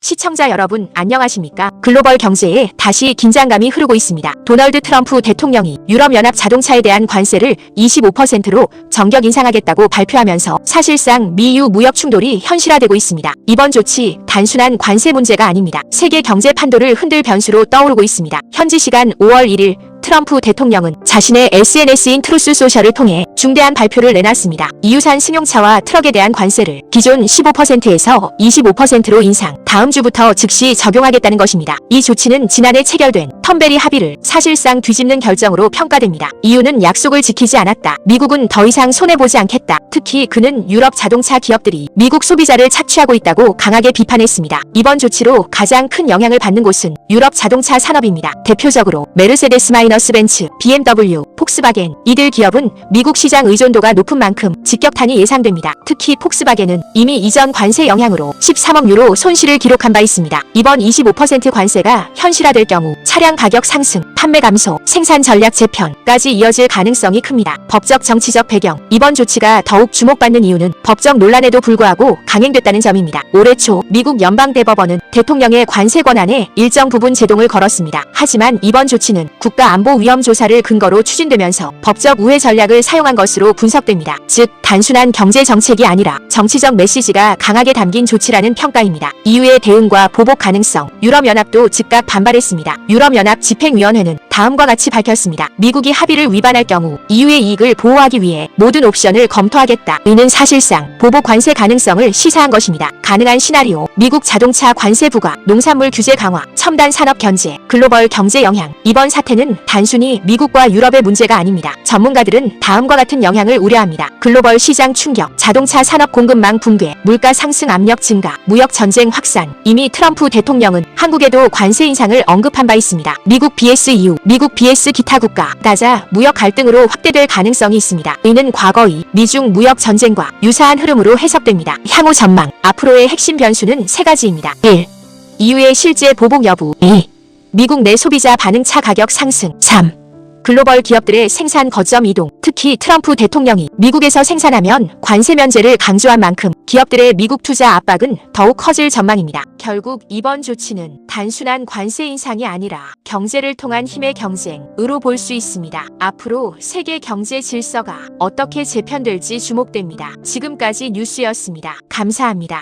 시청자 여러분 안녕하십니까? 글로벌 경제에 다시 긴장감이 흐르고 있습니다. 도널드 트럼프 대통령이 유럽연합 자동차에 대한 관세를 25%로 전격 인상하겠다고 발표하면서 사실상 미유 무역 충돌이 현실화되고 있습니다. 이번 조치 단순한 관세 문제가 아닙니다. 세계 경제 판도를 흔들 변수로 떠오르고 있습니다. 현지 시간 5월 1일 트럼프 대통령은 자신의 SNS인 트루스 소셜을 통해 중대한 발표를 내놨습니다. EU산 승용차와 트럭에 대한 관세를 기존 15%에서 25%로 인상, 다음 주부터 즉시 적용하겠다는 것입니다. 이 조치는 지난해 체결된 텀베리 합의를 사실상 뒤집는 결정으로 평가됩니다. EU는 약속을 지키지 않았다. 미국은 더 이상 손해보지 않겠다. 특히 그는 유럽 자동차 기업들이 미국 소비자를 착취하고 있다고 강하게 비판했습니다. 이번 조치로 가장 큰 영향을 받는 곳은 유럽 자동차 산업입니다. 대표적으로 메르세데스-벤츠, BMW, 폭스바겐, 이들 기업은 미국 시장 의존도가 높은 만큼 직격탄이 예상됩니다. 특히 폭스바겐은 이미 이전 관세 영향으로 13억 유로 손실을 기록한 바 있습니다. 이번 25% 관세가 현실화될 경우 차량 가격 상승, 판매 감소, 생산 전략 재편까지 이어질 가능성이 큽니다. 법적 정치적 배경, 이번 조치가 더욱 주목받는 이유는 법적 논란에도 불구하고 강행됐다는 점입니다. 올해 초 미국 연방대법원은 대통령의 관세 권한에 일정 부분 제동을 걸었습니다. 하지만 이번 조치는 국가안보위험 조사를 근거로 추진되면서 법적 우회 전략을 사용한 것으로 분석됩니다. 즉 단순한 경제 정책이 아니라 정치적 메시지가 강하게 담긴 조치라는 평가입니다. EU의 대응과 보복 가능성, 유럽연합도 즉각 반발했습니다. 유럽연합 집행위원회는 다음과 같이 밝혔습니다. 미국이 합의를 위반할 경우 EU의 이익을 보호하기 위해 모든 옵션을 검토하겠다. 이는 사실상 보복 관세 가능성을 시사한 것입니다. 가능한 시나리오, 미국 자동차 관세 부과, 농산물 규제 강화, 첨단 산업 견제, 글로벌 경제 영향. 이번 사태는 단순히 미국과 유럽의 문제가 아닙니다. 전문가들은 다음과 같은 영향을 우려합니다. 글로벌 시장 충격, 자동차 산업 공급망 붕괴, 물가 상승 압력 증가, 무역 전쟁 확산. 이미 트럼프 대통령은 한국에도 관세 인상을 언급한 바 있습니다. 미국 vs EU, 미국 vs 기타 국가, 가자 무역 갈등으로 확대될 가능성이 있습니다. 이는 과거의 미중 무역 전쟁과 유사한 흐름으로 해석됩니다. 향후 전망, 앞으로의 핵심 변수는 세 가지입니다. 1. EU의 실제 보복 여부. 2. 미국 내 소비자 반응차 가격 상승. 3. 글로벌 기업들의 생산 거점 이동. 특히 트럼프 대통령이 미국에서 생산하면 관세 면제를 강조한 만큼 기업들의 미국 투자 압박은 더욱 커질 전망입니다. 결국 이번 조치는 단순한 관세 인상이 아니라 경제를 통한 힘의 경쟁으로 볼 수 있습니다. 앞으로 세계 경제 질서가 어떻게 재편될지 주목됩니다. 지금까지 뉴스였습니다. 감사합니다.